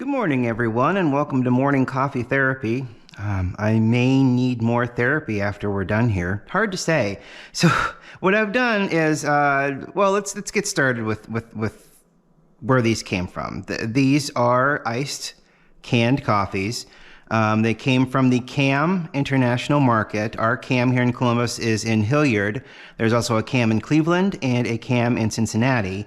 Good morning, everyone, and welcome to Morning Coffee Therapy. I may need more therapy after we're done here. Hard to say. So what I've done is, let's get started with where these came from. These are iced canned coffees. They came from the CAM International Market. Our CAM here in Columbus is in Hilliard. There's also a CAM in Cleveland and a CAM in Cincinnati.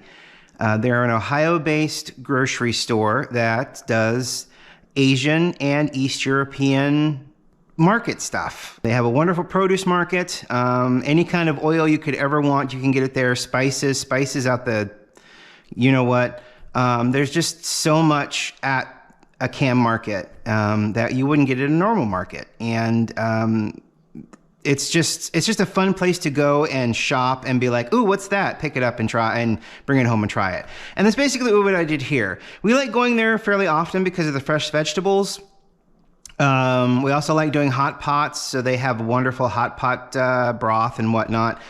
They're an Ohio-based grocery store that does Asian and East European market stuff. They have a wonderful produce market. Any kind of oil you could ever want, you can get it there. Spices out the, you know what. There's just so much at a CAM market that you wouldn't get at a normal market. And it's just a fun place to go and shop and be like, ooh, what's that? Pick it up and try and bring it home and try it. And that's basically what I did here. We like going there fairly often because of the fresh vegetables. We also like doing hot pots. So they have wonderful hot pot broth and whatnot.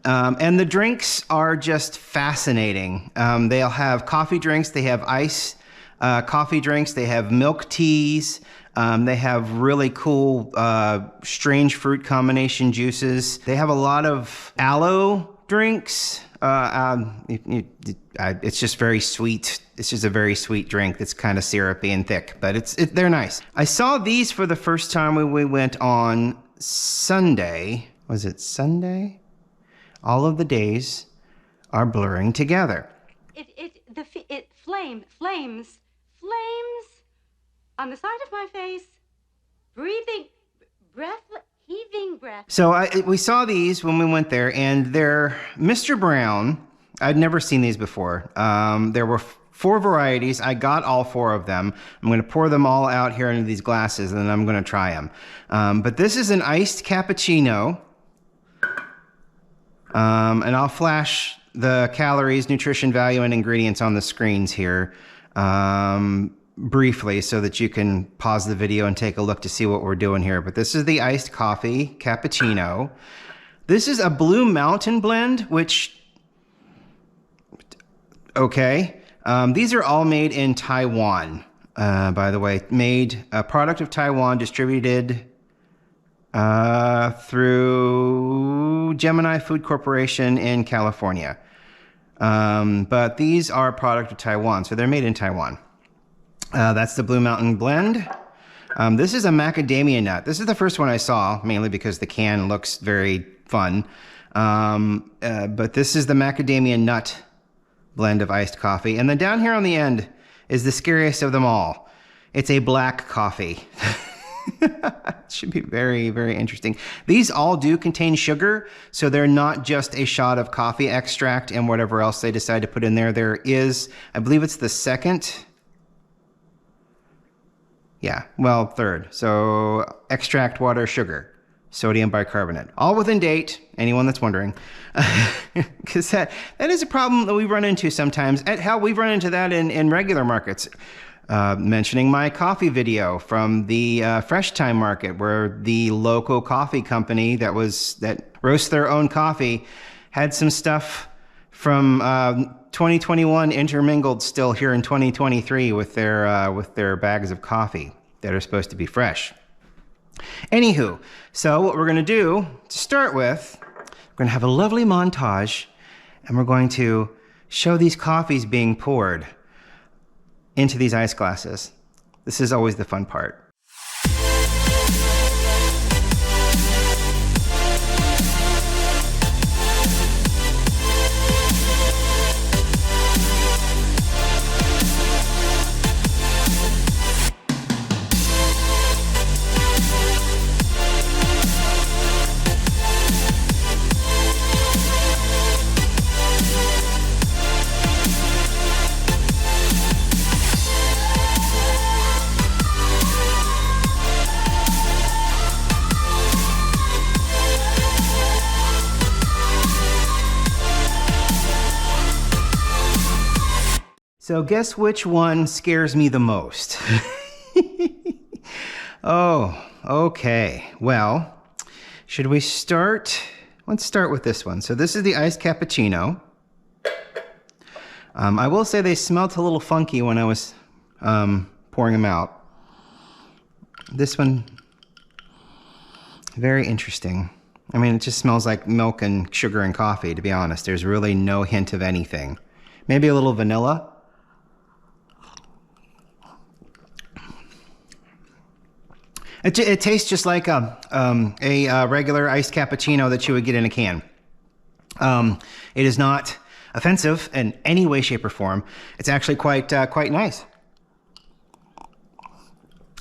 And the drinks are just fascinating. They'll have coffee drinks. They have ice coffee drinks. They have milk teas. They have really cool, strange fruit combination juices. They have a lot of aloe drinks. It's just very sweet. It's just a very sweet drink that's kind of syrupy and thick, but they're nice. I saw these for the first time when we went on Sunday. Was it Sunday? All of the days are blurring together. Flames on the side of my face, heaving breath. So we saw these when we went there, and they're Mr. Brown. I'd never seen these before. There were 4 varieties. I got all 4 of them. I'm going to pour them all out here into these glasses, and then I'm going to try them. But this is an iced cappuccino. And I'll flash the calories, nutrition value, and ingredients on the screens here briefly so that you can pause the video and take a look to see what we're doing here. But this is the iced coffee cappuccino. This is a Blue Mountain blend, which, okay. These are all made in Taiwan, by the way. Made a product of Taiwan, distributed through Gemini Food Corporation in California. But these are a product of Taiwan, so they're made in Taiwan. That's the Blue Mountain blend. This is a macadamia nut. This is the first one I saw, mainly because the can looks very fun. But this is the macadamia nut blend of iced coffee. And then down here on the end is the scariest of them all. It's a black coffee. It should be very, very interesting. These all do contain sugar, so they're not just a shot of coffee extract and whatever else they decide to put in there. There is, I believe it's the second. Yeah, well, third. So extract, water, sugar, sodium bicarbonate. All within date, anyone that's wondering. Because that is a problem that we run into sometimes. Hell, we've run into that in regular markets. Mentioning my coffee video from the Fresh Time Market, where the local coffee company that roasts their own coffee had some stuff from 2021 intermingled still here in 2023 with their bags of coffee that are supposed to be fresh. Anywho, so what we're going to do to start with, we're going to have a lovely montage, and we're going to show these coffees being poured into these ice glasses. This is always the fun part. So guess which one scares me the most? Oh, okay. Well, should we start? Let's start with this one. So this is the iced cappuccino. I will say they smelt a little funky when I was pouring them out. This one, very interesting. I mean, it just smells like milk and sugar and coffee, to be honest. There's really no hint of anything. Maybe a little vanilla. It tastes just like a regular iced cappuccino that you would get in a can. It is not offensive in any way, shape, or form. It's actually quite nice.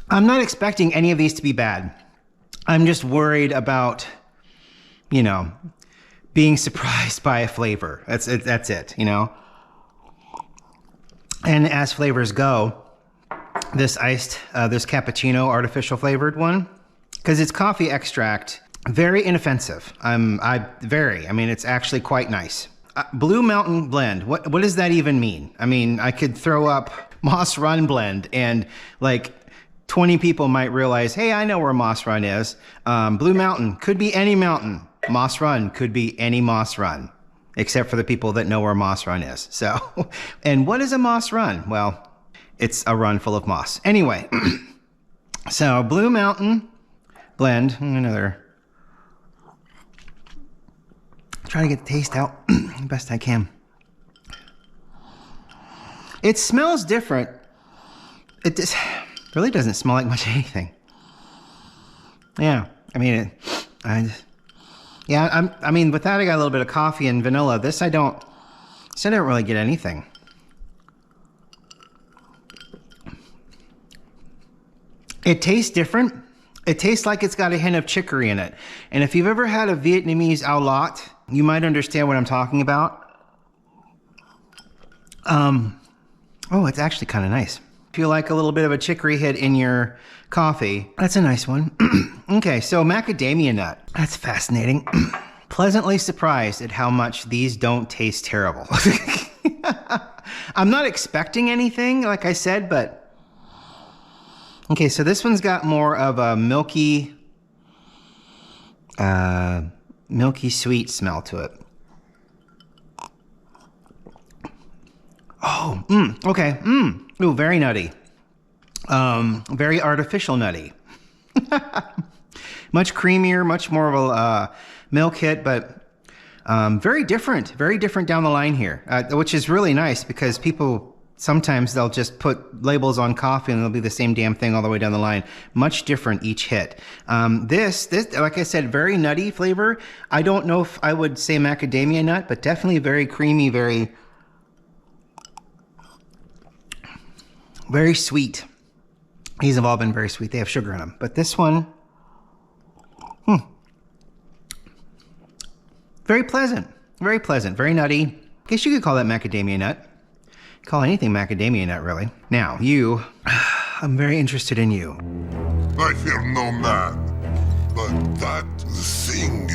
I'm not expecting any of these to be bad. I'm just worried about, you know, being surprised by a flavor. That's it, you know. And as flavors go, this cappuccino artificial flavored one, because it's coffee extract, very inoffensive. I mean, it's actually quite nice. Blue Mountain Blend, what does that even mean? I mean, I could throw up Moss Run Blend and like 20 people might realize, hey, I know where Moss Run is. Blue Mountain could be any mountain. Moss Run could be any Moss Run, except for the people that know where Moss Run is. So, and what is a Moss Run? Well, it's a run full of moss. Anyway, so Blue Mountain Blend, another. Try to get the taste out the best I can. It smells different. It just really doesn't smell like much of anything. Yeah, I mean, I mean, with that I got a little bit of coffee and vanilla. This I don't really get anything. It tastes different. It tastes like it's got a hint of chicory in it. And if you've ever had a Vietnamese ao lát, you might understand what I'm talking about. Oh, it's actually kind of nice. If you like a little bit of a chicory hit in your coffee, that's a nice one. Okay, so macadamia nut. That's fascinating. Pleasantly surprised at how much these don't taste terrible. I'm not expecting anything, like I said, but... Okay, so this one's got more of a milky sweet smell to it. Oh, okay, ooh, very nutty. Very artificial nutty. Much creamier, much more of a milk hit, but very different down the line here, which is really nice because sometimes they'll just put labels on coffee and it'll be the same damn thing all the way down the line. Much different each hit. This, like I said, very nutty flavor. I don't know if I would say macadamia nut, but definitely very creamy, very sweet. These have all been very sweet. They have sugar in them. But this one, very pleasant, very nutty. I guess you could call that macadamia nut. Call anything macadamia nut, really. Now, you, I'm very interested in you. I fear no man, but that thing,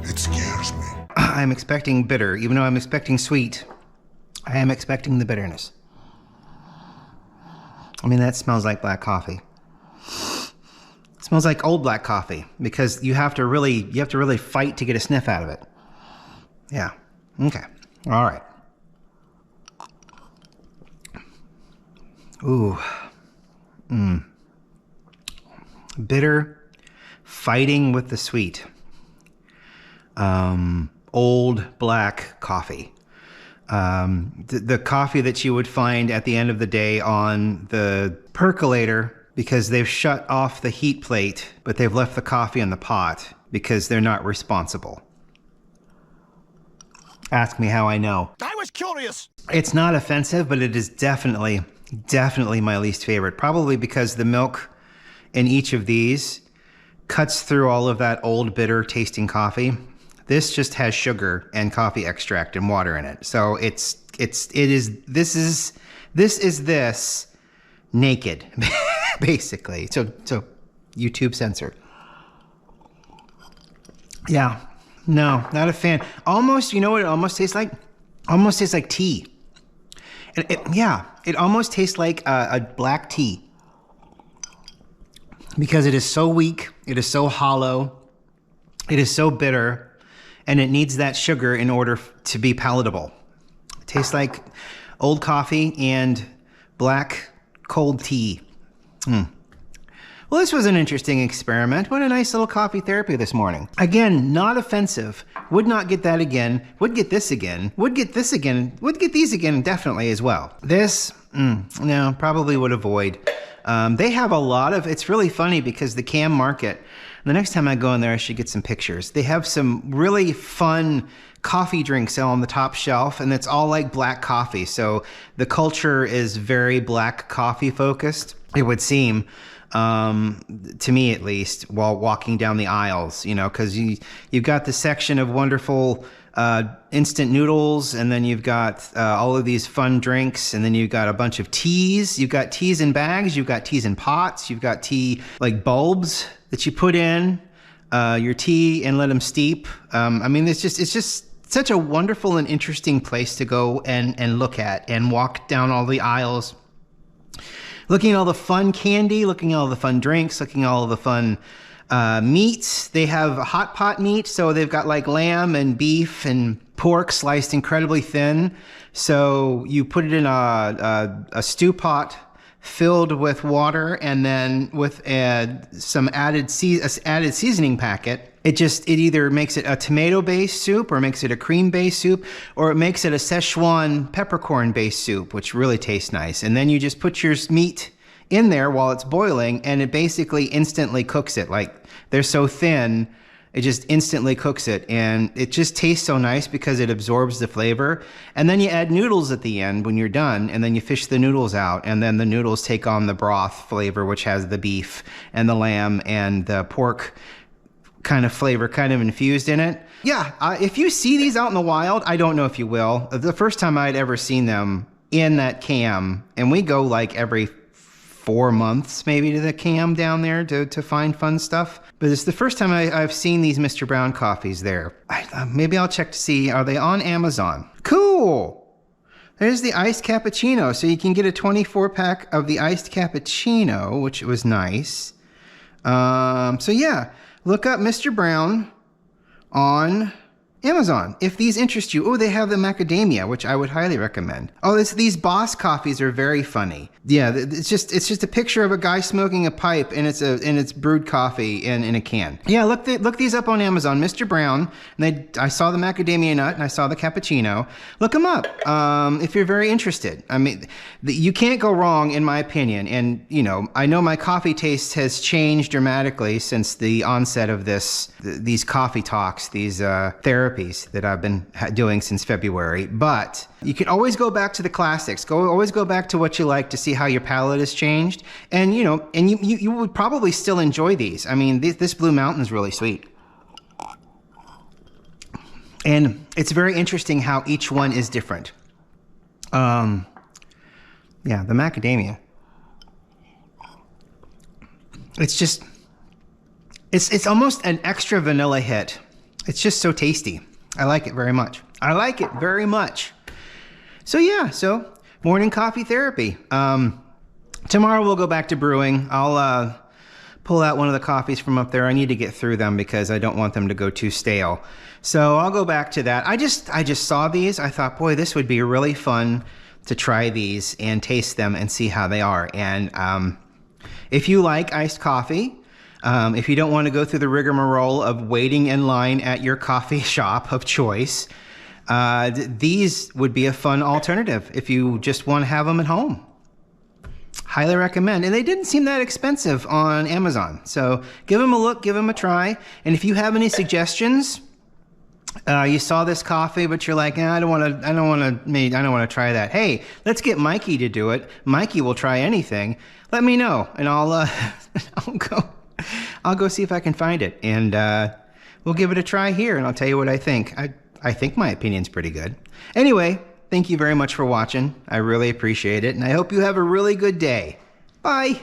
it scares me. I'm expecting bitter, even though I'm expecting sweet. I am expecting the bitterness. I mean, that smells like black coffee. It smells like old black coffee because you have to really fight to get a sniff out of it. Yeah. Okay. All right. Ooh. Bitter, fighting with the sweet. Old black coffee. The coffee that you would find at the end of the day on the percolator because they've shut off the heat plate, but they've left the coffee in the pot because they're not responsible. Ask me how I know. I was curious. It's not offensive, but it is definitely my least favorite. Probably because the milk in each of these cuts through all of that old bitter tasting coffee. This just has sugar and coffee extract and water in it. So this is naked, basically. So YouTube censor. Yeah. No, not a fan. Almost, you know what it almost tastes like? Almost tastes like tea. It almost tastes like a black tea. Because it is so weak, it is so hollow, it is so bitter, and it needs that sugar in order to be palatable. It tastes like old coffee and black cold tea. Well, this was an interesting experiment. What a nice little coffee therapy this morning. Again, not offensive. Would not get that again. Would get this again. Would get this again. Would get these again definitely as well. This, no, probably would avoid. They have a lot of, it's really funny because the Cam Market, the next time I go in there, I should get some pictures. They have some really fun coffee drinks on the top shelf, and it's all like black coffee. So the culture is very black coffee focused, it would seem. To me at least, while walking down the aisles, you know, because you've got the section of wonderful instant noodles, and then you've got all of these fun drinks, and then you've got a bunch of teas. You've got teas in bags, you've got teas in pots, you've got tea like bulbs that you put in your tea and let them steep. I mean, it's just such a wonderful and interesting place to go and look at and walk down all the aisles. Looking at all the fun candy, looking at all the fun drinks, looking at all the fun meats. They have hot pot meat, so they've got like lamb and beef and pork sliced incredibly thin. So you put it in a stew pot filled with water, and then with some added seasoning packet. It either makes it a tomato-based soup, or makes it a cream-based soup, or it makes it a Szechuan peppercorn-based soup, which really tastes nice. And then you just put your meat in there while it's boiling, and it basically instantly cooks it. Like, they're so thin, it just instantly cooks it. And it just tastes so nice because it absorbs the flavor. And then you add noodles at the end when you're done, and then you fish the noodles out, and then the noodles take on the broth flavor, which has the beef and the lamb and the pork kind of flavor kind of infused in it. Yeah, if you see these out in the wild, I don't know if you will. The first time I'd ever seen them in that Cam, and we go like every 4 months maybe to the Cam down there to find fun stuff. But it's the first time I've seen these Mr. Brown coffees there. Maybe I'll check to see, are they on Amazon? Cool! There's the iced cappuccino. So you can get a 24-pack of the iced cappuccino, which was nice. So yeah. Look up Mr. Brown on Amazon if these interest you. Oh, they have the macadamia, which I would highly recommend. Oh, these Boss coffees are very funny. Yeah, it's just a picture of a guy smoking a pipe, and it's brewed coffee in a can. Yeah, look these up on Amazon, Mr. Brown. And I saw the macadamia nut and I saw the cappuccino. Look them up if you're very interested. I mean, you can't go wrong in my opinion. And you know, I know my coffee taste has changed dramatically since the onset of these coffee talks, these therapies that I've been doing since February. But you can always go back to the classics. Always go back to what you like to see how your palate has changed. And you know, and you would probably still enjoy these. I mean, this Blue Mountain is really sweet. And it's very interesting how each one is different. Yeah, the macadamia. It's almost an extra vanilla hit. It's just so tasty. I like it very much. So yeah, morning coffee therapy. Tomorrow we'll go back to brewing. I'll pull out one of the coffees from up there. I need to get through them because I don't want them to go too stale. So I'll go back to that. I just saw these. I thought, boy, this would be really fun to try these and taste them and see how they are. And if you like iced coffee, if you don't want to go through the rigmarole of waiting in line at your coffee shop of choice, these would be a fun alternative if you just want to have them at home. Highly recommend. And they didn't seem that expensive on Amazon. So give them a look, give them a try. And if you have any suggestions, you saw this coffee, but you're like, I don't want to try that. Hey, let's get Mikey to do it. Mikey will try anything. Let me know, and I'll go see if I can find it, and we'll give it a try here, and I'll tell you what I think. I think my opinion's pretty good. Anyway, thank you very much for watching. I really appreciate it, and I hope you have a really good day. Bye.